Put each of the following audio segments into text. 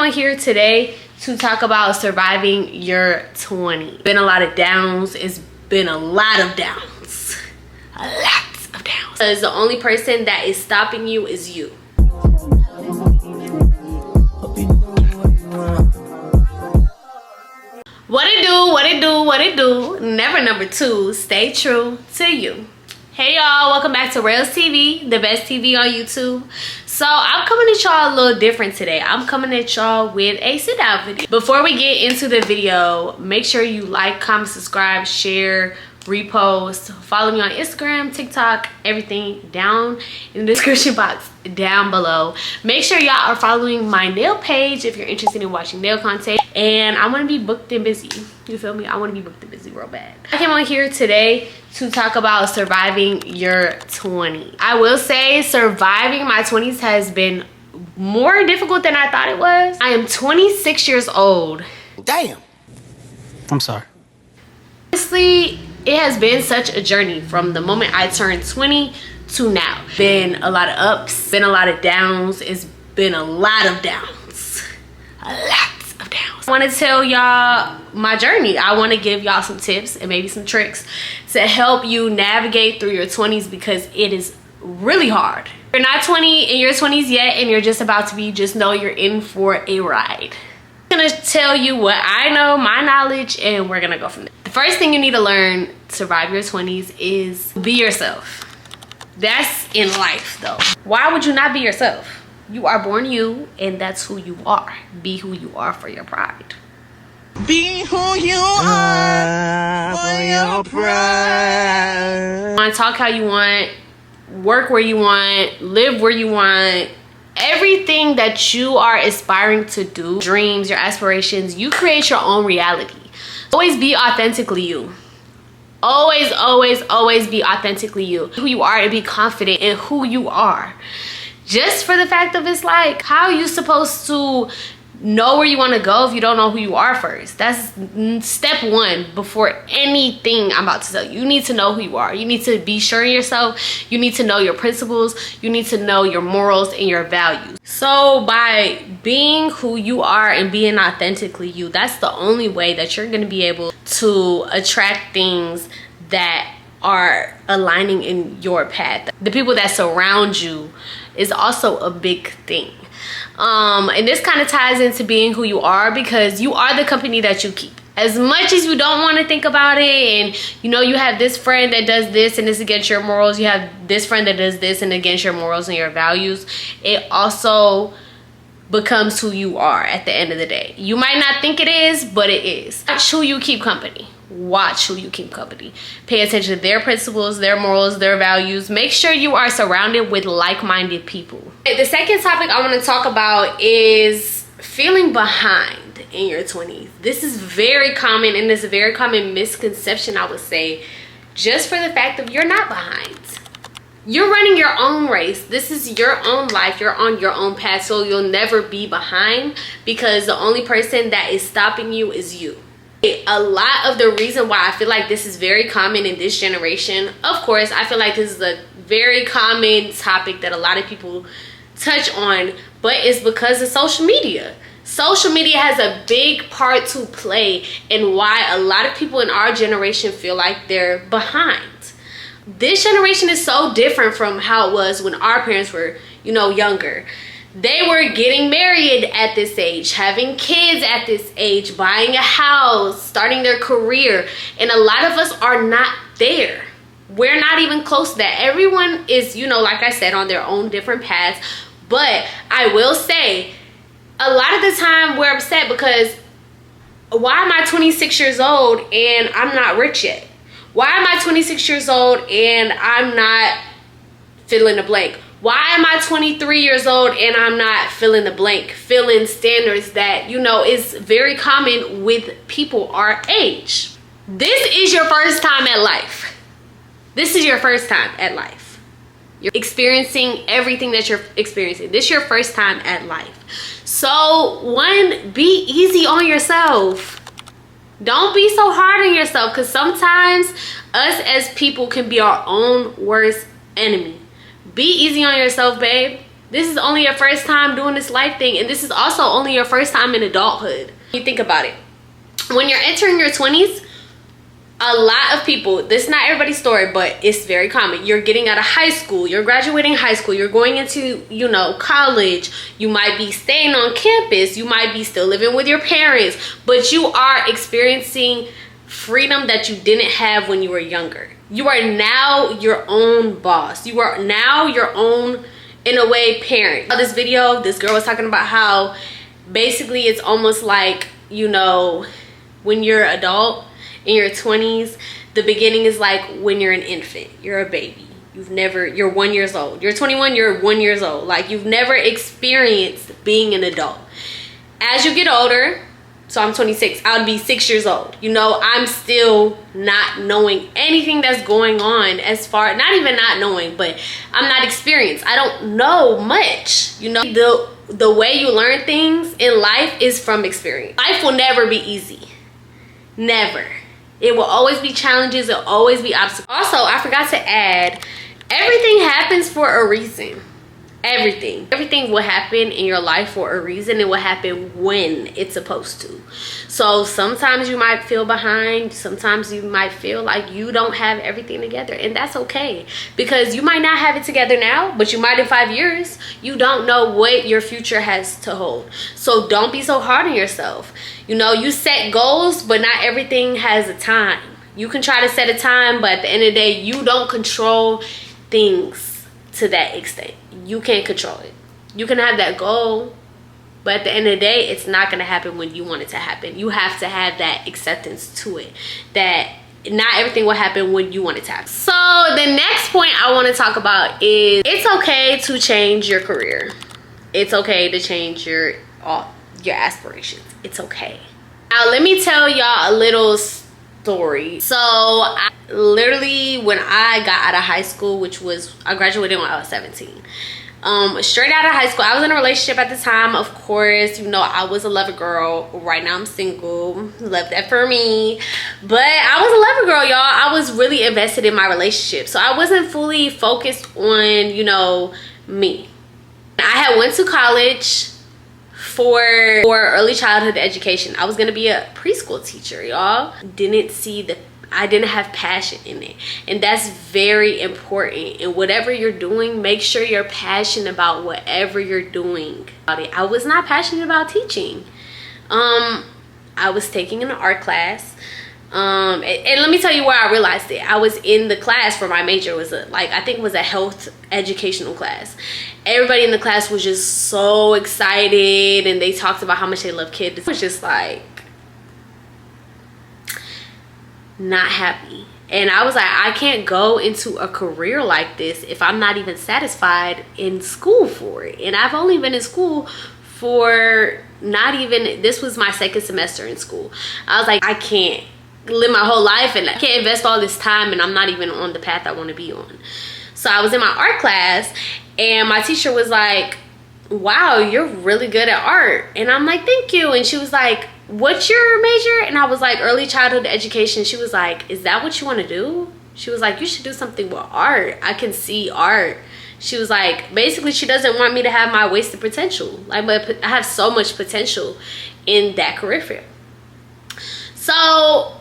on here today to talk about surviving your 20s. Been a lot of downs. It's been a lot of downs. A lot of downs. Because the only person that is stopping you is you. What it do, what it do, what it do. Never number two, stay true to you. Hey y'all, welcome back to 20’S TV, the best TV on YouTube. So I'm coming at y'all a little different today. I'm coming at y'all with a sit down video. Before we get into the video, make sure you like, comment, subscribe, share, repost, follow me on Instagram, TikTok, everything down in the description box down below. Make sure y'all are following my nail page if you're interested in watching nail content. And I want to be booked and busy. You feel me? I want to be booked and busy real bad. I came on here today to talk about surviving your 20s. I will say surviving my 20s has been more difficult than I thought it was. I am 26 years old. Damn. I'm sorry. Honestly, it has been such a journey from the moment I turned 20 to now. Been a lot of ups, been a lot of downs. It's been a lot of downs. A lot of downs. I want to tell y'all my journey. I want to give y'all some tips and maybe some tricks to help you navigate through your 20s because it is really hard. If you're not 20 in your 20s yet and you're just about to be, just know you're in for a ride. I'm gonna tell you what I know, my knowledge, and we're gonna go from there. The first thing you need to learn to survive your 20s is be yourself. That's in life though. Why would you not be yourself? You are born you, and that's who you are. Be who you are for your pride. Be who you are for your pride. Want to talk how you want, work where you want, live where you want. Everything that you are aspiring to do, dreams, your aspirations, you create your own reality. Always be authentically you. Always, always, always be authentically you. Who you are and be confident in who you are. Just for the fact of it's like, how are you supposed to know where you want to go if you don't know who you are first? That's step one before anything I'm about to tell you. You need to know who you are. You need to be sure in yourself. You need to know your principles. You need to know your morals and your values. So by being who you are and being authentically you, that's the only way that you're going to be able to attract things that are aligning in your path. The people that surround you is also a big thing. And this kind of ties into being who you are because you are the company that you keep. As much as you don't want to think about it, and you know you have this friend that does this and it's against your morals, you have this friend that does this and against your morals and your values, it also becomes who you are at the end of the day. You might not think it is, but it is. Watch who you keep company. Watch who you keep company. Pay attention to their principles, their morals, their values. Make sure you are surrounded with like-minded people. The second topic I want to talk about is feeling behind in your 20s. This is very common, and it's a very common misconception, I would say, just for the fact that you're not behind. You're running your own race. This is your own life. You're on your own path, so you'll never be behind because the only person that is stopping you is you. A lot of the reason why I feel like this is very common in this generation, of course, I feel like this is a very common topic that a lot of people touch on, but it's because of social media. Social media has a big part to play in why a lot of people in our generation feel like they're behind. This generation is so different from how it was when our parents were, you know, younger. They were getting married at this age, having kids at this age, buying a house, starting their career. And a lot of us are not there. We're not even close to that. Everyone is, you know, like I said, on their own different paths. But I will say, a lot of the time we're upset because why am I 26 years old and I'm not rich yet? Why am I 26 years old and I'm not fill in the blank? Why am I 23 years old and I'm not fill in the blank? Filling standards that, you know, is very common with people our age. This is your first time at life. This is your first time at life. You're experiencing everything that you're experiencing. This is your first time at life. So, one, be easy on yourself. Don't be so hard on yourself because sometimes us as people can be our own worst enemy. Be easy on yourself, babe. This is only your first time doing this life thing, and this is also only your first time in adulthood. You think about it. When you're entering your 20s, a lot of people, this is not everybody's story, but it's very common. You're getting out of high school, you're graduating high school, you're going into, you know, college. You might be staying on campus, you might be still living with your parents, but you are experiencing freedom that you didn't have when you were younger. You are now your own boss. You are now your own, in a way, parent. This video, this girl was talking about how basically it's almost like, you know, when you're an adult in your 20s, the beginning is like when you're an infant, you're a baby. You're 1 year old. You're 21, you're 1 year old. Like, you've never experienced being an adult. As you get older, so I'm 26, I would be 6 years old. You know, I'm still not knowing anything that's going on, as far, not even not knowing, but I'm not experienced. I don't know much. You know, the way you learn things in life is from experience. Life will never be easy. Never. It will always be challenges. It will always be obstacles. Also, I forgot to add, everything happens for a reason. Everything will happen in your life for a reason. It will happen when it's supposed to. So sometimes you might feel behind. Sometimes you might feel like you don't have everything together, and that's okay, because you might not have it together now, but you might in 5 years. You don't know what your future has to hold. So don't be so hard on yourself. You know, you set goals, but not everything has a time. You can try to set a time, but at the end of the day, you don't control things to that extent. You can't control it. You can have that goal, but at the end of the day, it's not going to happen when you want it to happen. You have to have that acceptance to it, that not everything will happen when you want it to happen. So the next point I want to talk about is, it's okay to change your career. It's okay to change your aspirations. It's okay. Now let me tell y'all a little story. So literally when I got out of high school, which was, I graduated when I was 17. Straight out of high school, I was in a relationship at the time, of course. You know, I was a lover girl. Right now I'm single. Love that for me. But I was a lover girl, y'all. I was really invested in my relationship, so I wasn't fully focused on, you know, me. I had went to college for early childhood education. I was gonna be a preschool teacher, y'all. I didn't have passion in it, and that's very important. And whatever you're doing, make sure you're passionate about whatever you're doing. I was not passionate about teaching. I was taking an art class, and let me tell you where I realized it. I was in the class for my major, was I think it was a health educational class. Everybody in the class was just so excited, and they talked about how much they love kids. It was just like, not happy. And I was like, I can't go into a career like this if I'm not even satisfied in school for it. And I've only been in school for this was my second semester in school. I was like, I can't live my whole life and I can't invest all this time, and I'm not even on the path I want to be on. So I was in my art class, and my teacher was like, wow, you're really good at art. And I'm like, thank you. And she was like, what's your major? And I was like, early childhood education. She was like, is that what you want to do? She was like, you should do something with art. I can see art. She was like, basically, she doesn't want me to have my wasted potential. Like, but I have so much potential in that career field. So,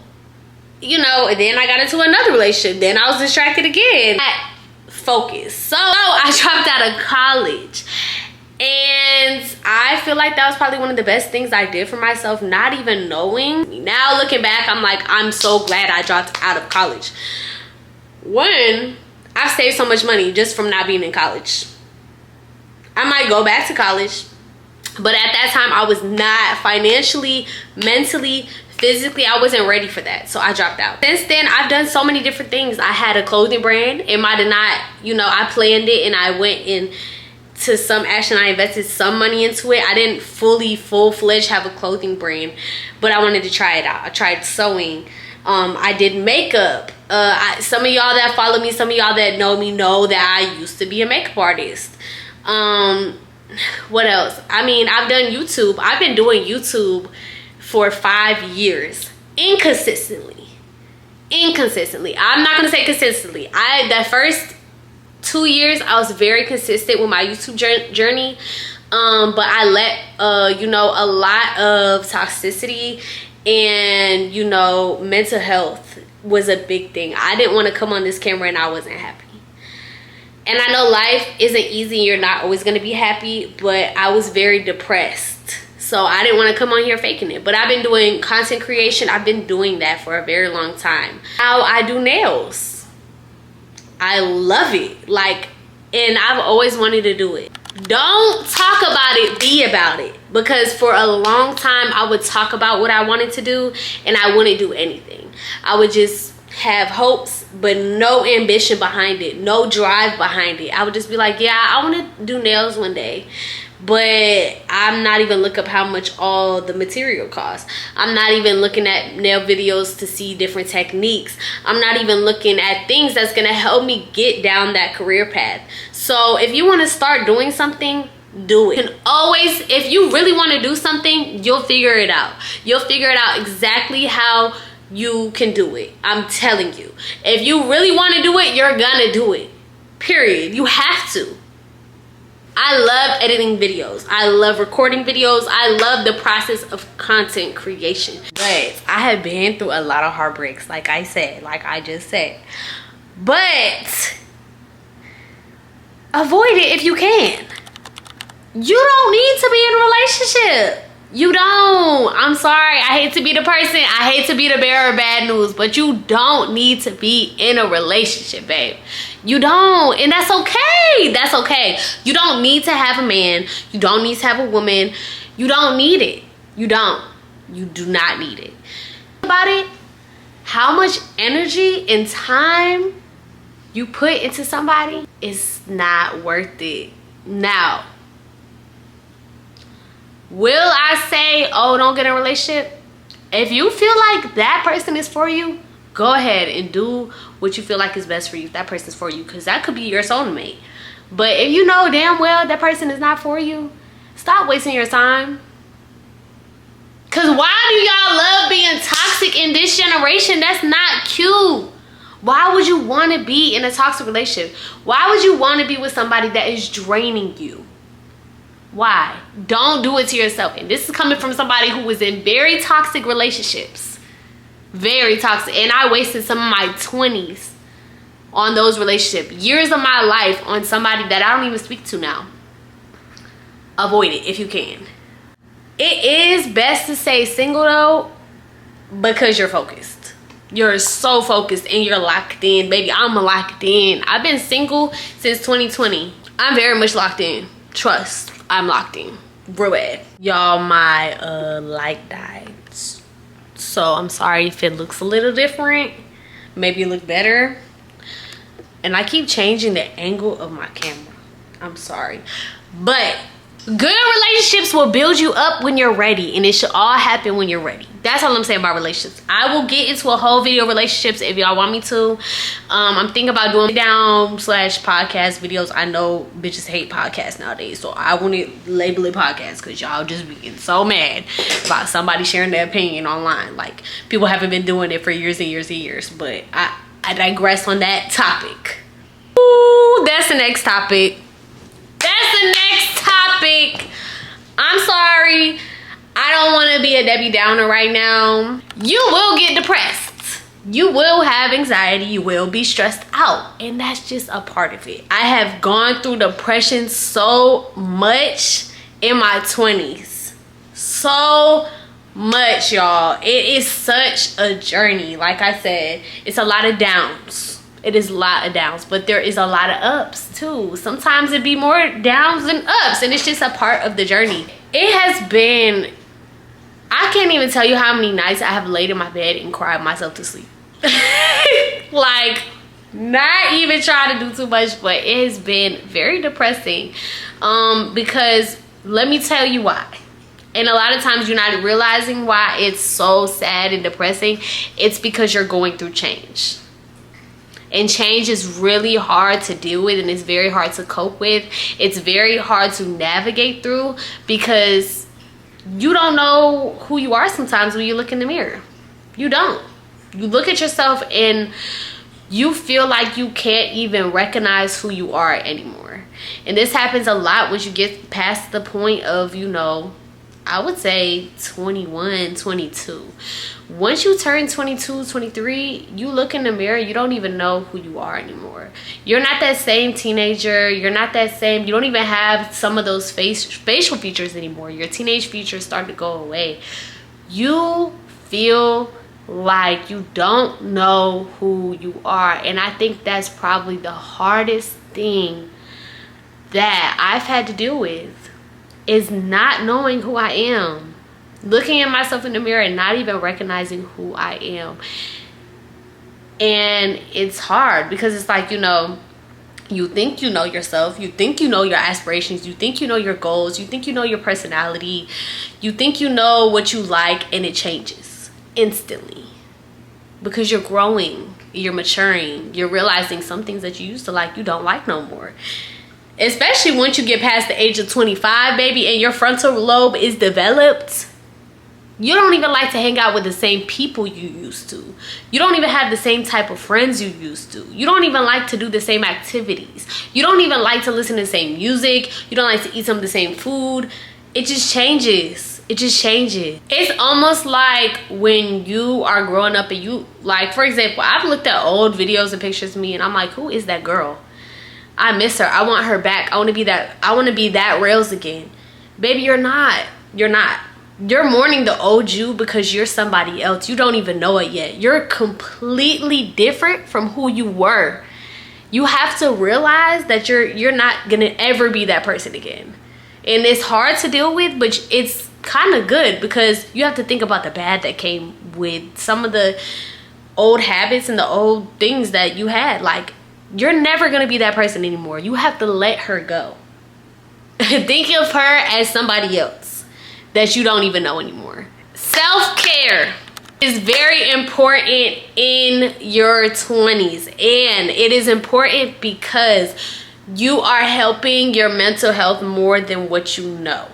you know, and then I got into another relationship. Then I was distracted again. Focus. So I dropped out of college. And I feel like that was probably one of the best things I did for myself, not even knowing. Now looking back, I'm like, I'm so glad I dropped out of college. One, I've saved so much money just from not being in college. I might go back to college, but at that time I was not financially, mentally, physically, I wasn't ready for that. So I dropped out. Since then, I've done so many different things. I had a clothing brand. It might have not, you know, I planned it and I went in to some action. I invested some money into it. I didn't full-fledged have a clothing brand, but I wanted to try it out. I tried sewing. I did makeup. Some of y'all that follow me, some of y'all that know me know that I used to be a makeup artist. What else? I mean, I've done YouTube. I've been doing YouTube for 5 years inconsistently. I'm not gonna say consistently. The first 2 years I was very consistent with my YouTube journey. But I let you know, a lot of toxicity and, you know, mental health was a big thing. I didn't want to come on this camera and I wasn't happy. And I know life isn't easy, you're not always going to be happy, but I was very depressed. So I didn't want to come on here faking it. But I've been doing content creation. I've been doing that for a very long time. Now I do nails. I love it. Like, and I've always wanted to do it. Don't talk about it, be about it. Because for a long time I would talk about what I wanted to do and I wouldn't do anything. I would just have hopes but no ambition behind it, no drive behind it. I would just be like, yeah, I want to do nails one day, but I'm not even looking up how much all the material costs. I'm not even looking at nail videos to see different techniques. I'm not even looking at things that's gonna help me get down that career path. So if you want to start doing something, do it. You can always, if you really want to do something, you'll figure it out. You'll figure it out exactly how you can do it. I'm telling you. If you really want to do it, you're gonna do it. Period. You have to. I love editing videos. I love recording videos. I love the process of content creation. But I have been through a lot of heartbreaks, like I just said. But avoid it if you can. You don't need to be in a relationship. You don't. I'm sorry. I hate to be the person. I hate to be the bearer of bad news. But you don't need to be in a relationship, babe. You don't. And that's okay. That's okay. You don't need to have a man. You don't need to have a woman. You don't need it. You don't. You do not need it. About it, how much energy and time you put into somebody is not worth it. Now, will I say, oh, don't get in a relationship? If you feel like that person is for you, go ahead and do what you feel like is best for you. That person's for you, because that could be your soulmate. But if you know damn well that person is not for you, stop wasting your time. Because why do y'all love being toxic in this generation? That's not cute. Why would you want to be in a toxic relationship? Why would you want to be with somebody that is draining you? Why? Don't do it to yourself. And this is coming from somebody who was in very toxic relationships. Very toxic. And I wasted some of my 20s on those relationships. Years of my life on somebody that I don't even speak to now. Avoid it if you can. It is best to stay single though, because you're focused. You're so focused and you're locked in. Baby, I'm locked in. I've been single since 2020. I'm very much locked in. Trust. I'm locked in real bad. Y'all, my light died, so I'm sorry if it looks a little different. Maybe it look better. And I keep changing the angle of my camera. I'm sorry. But good relationships will build you up when you're ready, and it should all happen when you're ready. That's all I'm saying about relationships. I will get into a whole video of relationships if y'all want me to. I'm thinking about doing down/podcast videos. I know bitches hate podcasts nowadays, so I want to label it podcast, because y'all just be getting so mad about somebody sharing their opinion online. Like, people haven't been doing it for years and years and years. But I digress on that topic. Ooh, that's the next topic. That's the next topic. I'm sorry. I don't want to be a Debbie Downer right now. You will get depressed. You will have anxiety. You will be stressed out. And that's just a part of it. I have gone through depression so much in my 20s. So much, y'all. It is such a journey. Like I said, it's a lot of downs. It is a lot of downs, but there is a lot of ups too. Sometimes it be more downs than ups, and it's just a part of the journey. It has been, I can't even tell you how many nights I have laid in my bed and cried myself to sleep. Like, not even trying to do too much, but it has been very depressing. Because let me tell you why. And a lot of times you're not realizing why it's so sad and depressing. It's because you're going through change. And change is really hard to deal with, and it's very hard to cope with. It's very hard to navigate through, because you don't know who you are sometimes when you look in the mirror. You don't. You look at yourself and you feel like you can't even recognize who you are anymore. And this happens a lot once you get past the point of, you know, I would say 21, 22. Once you turn 22, 23, you look in the mirror, you don't even know who you are anymore. You're not that same teenager. You're not that same. You don't even have some of those facial features anymore. Your teenage features start to go away. You feel like you don't know who you are. And I think that's probably the hardest thing that I've had to deal with, is not knowing who I am. Looking at myself in the mirror and not even recognizing who I am. And it's hard because it's like, you know, you think you know yourself. You think you know your aspirations. You think you know your goals. You think you know your personality. You think you know what you like, and it changes instantly. Because you're growing. You're maturing. You're realizing some things that you used to like, you don't like no more. Especially once you get past the age of 25, baby, and your frontal lobe is developed. You don't even like to hang out with the same people you used to. You don't even have the same type of friends you used to. You don't even like to do the same activities. You don't even like to listen to the same music. You don't like to eat some of the same food. It just changes. It just changes. It's almost like when you are growing up and you, like, for example, I've looked at old videos and pictures of me and I'm like, who is that girl? I miss her. I want her back. I want to be that Rails again. Baby, you're not. You're not. You're mourning the old you because you're somebody else. You don't even know it yet. You're completely different from who you were. You have to realize that you're not going to ever be that person again. And it's hard to deal with, but it's kind of good because you have to think about the bad that came with some of the old habits and the old things that you had. Like, you're never going to be that person anymore. You have to let her go. Think of her as somebody else that you don't even know anymore. Self-care is very important in your 20s. And it is important because you are helping your mental health more than what you know.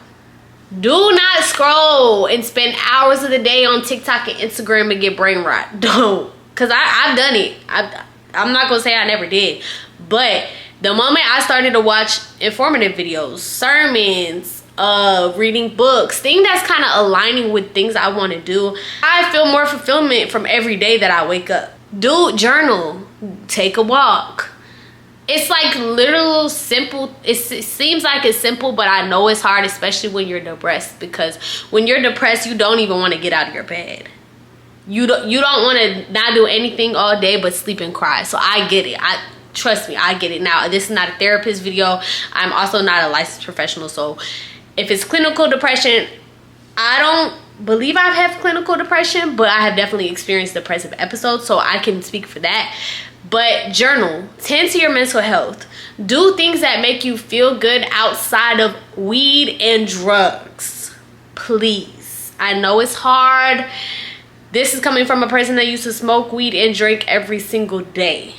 Do not scroll and spend hours of the day on TikTok and Instagram and get brain rot. Don't. Because I've done it. I'm not going to say I never did. But the moment I started to watch informative videos, sermons, reading books, things that's kind of aligning with things I want to do, I feel more fulfillment from every day that I wake up. Do journal, take a walk. It's like literal simple. It seems like it's simple, but I know it's hard, especially when you're depressed, because when you're depressed, you don't even want to get out of your bed. You don't want to not do anything all day but sleep and cry. So I get it. Trust me, I get it. Now, this is not a therapist video. I'm also not a licensed professional, so if it's clinical depression, I don't believe I've had clinical depression, but I have definitely experienced depressive episodes, so I can speak for that. But journal, tend to your mental health. Do things that make you feel good outside of weed and drugs. Please. I know it's hard. This is coming from a person that used to smoke weed and drink every single day.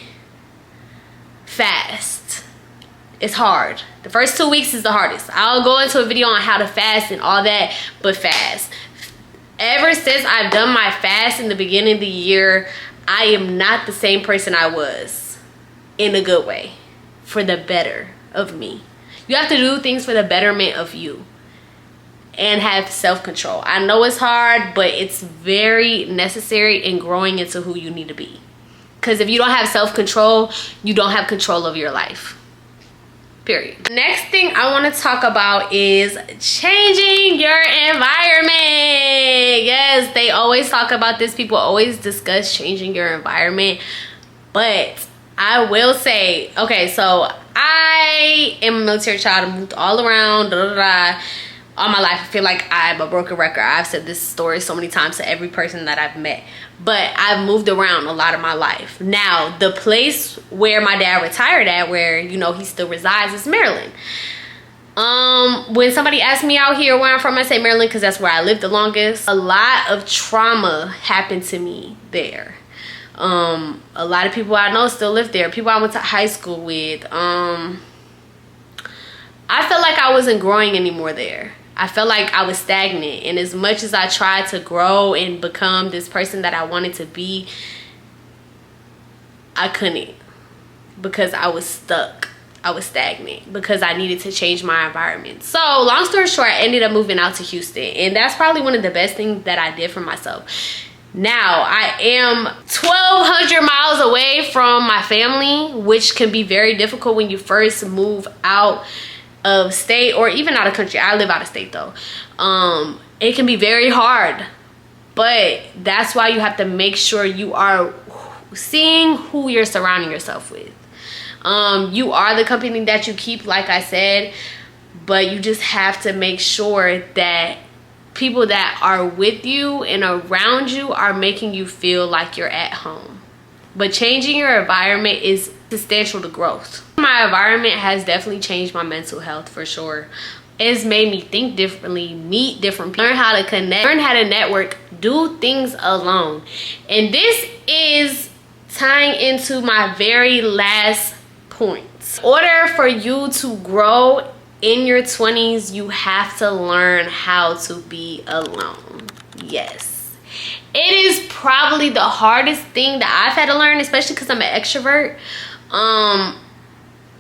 Fast. It's hard. The first 2 weeks is the hardest. I'll go into a video on how to fast and all that, but fast. Ever since I've done my fast in the beginning of the year, I am not the same person I was, in a good way, for the better of me. You have to do things for the betterment of you and have self-control. I know it's hard, but it's very necessary in growing into who you need to be. Because if you don't have self-control, you don't have control of your life. Period. Next thing I want to talk about is changing your environment. Yes, they always talk about this. People always discuss changing your environment. But I will say, okay, so I am a military child. I moved all around, all my life. I feel like I'm a broken record. I've said this story so many times to every person that I've met. But I've moved around a lot of my life. Now, the place where my dad retired at, where, you know, he still resides, is Maryland. When somebody asks me out here where I'm from, I say Maryland because that's where I lived the longest. A lot of trauma happened to me there. A lot of people I know still live there. People I went to high school with. I felt like I wasn't growing anymore there. I felt like I was stagnant, and as much as I tried to grow and become this person that I wanted to be, I couldn't, because I was stuck. I was stagnant because I needed to change my environment. So long story short, I ended up moving out to Houston, and that's probably one of the best things that I did for myself. Now I am 1,200 miles away from my family, which can be very difficult when you first move out of state, or even out of country. I live out of state though. It can be very hard, but that's why you have to make sure you are seeing who you're surrounding yourself with. You are the company that you keep, like I said, but you just have to make sure that people that are with you and around you are making you feel like you're at home. But changing your environment is substantial to growth. My environment has definitely changed my mental health for sure. It's made me think differently, meet different people, learn how to connect, learn how to network, do things alone. And this is tying into my very last points. In order for you to grow in your 20s, you have to learn how to be alone. Yes, it is probably the hardest thing that I've had to learn, especially because I'm an extrovert.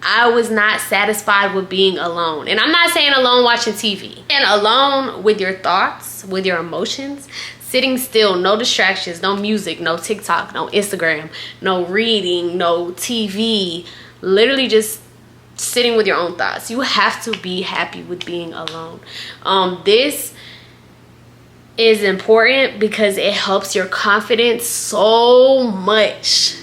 I was not satisfied with being alone, and I'm not saying alone watching TV, and alone with your thoughts, with your emotions, sitting still, no distractions, no music, no TikTok, no Instagram, no reading, no TV. Literally just sitting with your own thoughts. You have to be happy with being alone. This is important because it helps your confidence so much.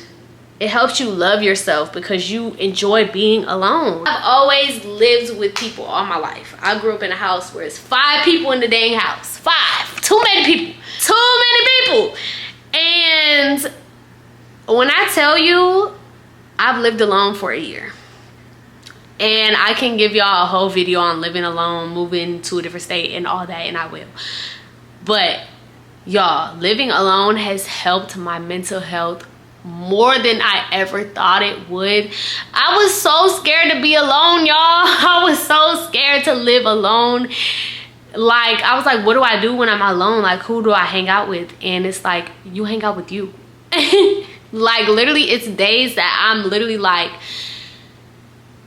It helps you love yourself because you enjoy being alone. I've always lived with people all my life. I grew up in a house where it's 5 people in the dang house. 5. Too many people. Too many people. And when I tell you, I've lived alone for a year, and I can give y'all a whole video on living alone, moving to a different state and all that, and I will. But y'all, living alone has helped my mental health more than I ever thought it would. I was so scared to be alone, y'all. I was so scared to live alone. Like, I was like, what do I do when I'm alone? Like, who do I hang out with? And it's like, you hang out with you. Like, literally, it's days that I'm literally like,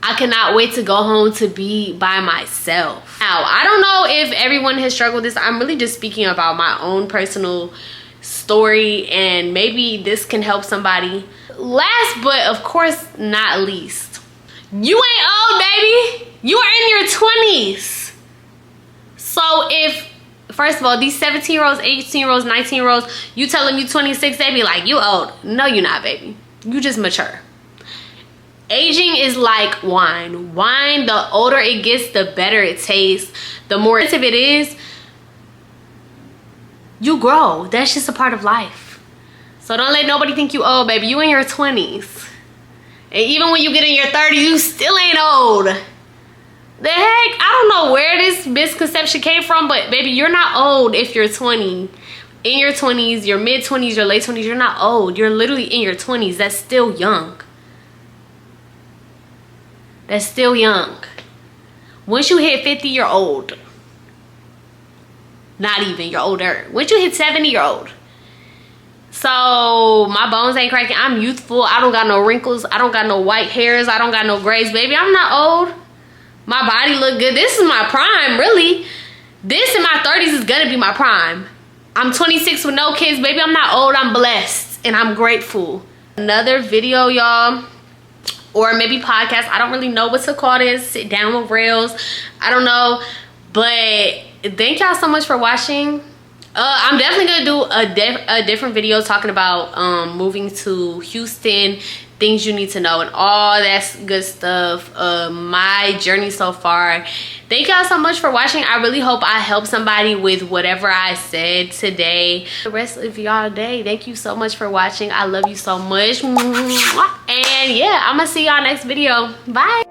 I cannot wait to go home to be by myself. Now, I don't know if everyone has struggled with this. I'm really just speaking about my own personal story, and maybe this can help somebody. Last but of course not least, you ain't old, baby. You are in your 20s. So if, first of all, these 17-year-olds, 18-year-olds, 19-year-olds, you tell them you 26, they be like, you old. No, you're not, baby. You just mature. Aging is like wine. Wine, the older it gets, the better it tastes. The more expensive it is, you grow. That's just a part of life. So don't let nobody think you old, baby. You in your 20s. And even when you get in your 30s, you still ain't old. The heck? I don't know where this misconception came from, but baby, you're not old if you're 20. In your 20s, your mid-20s, your late 20s, you're not old. You're literally in your 20s. That's still young. That's still young. Once you hit 50, you're old. Not even, you're older. Once you hit 70, you're old. So my bones ain't cracking. I'm youthful. I don't got no wrinkles. I don't got no white hairs. I don't got no grays, baby. I'm not old. My body look good. This is my prime, really. This in my 30s is gonna be my prime. I'm 26 with no kids, baby. I'm not old. I'm blessed and I'm grateful. Another video, y'all, or maybe podcast. I don't really know what to call this. Sit down with Rails. I don't know, but thank y'all so much for watching. I'm definitely gonna do a different video talking about moving to Houston, things you need to know, and all that good stuff. My journey so far. Thank y'all so much for watching. I really hope I helped somebody with whatever I said today. The rest of y'all day, thank you so much for watching. I love you so much. And yeah, I'm gonna see y'all next video. Bye.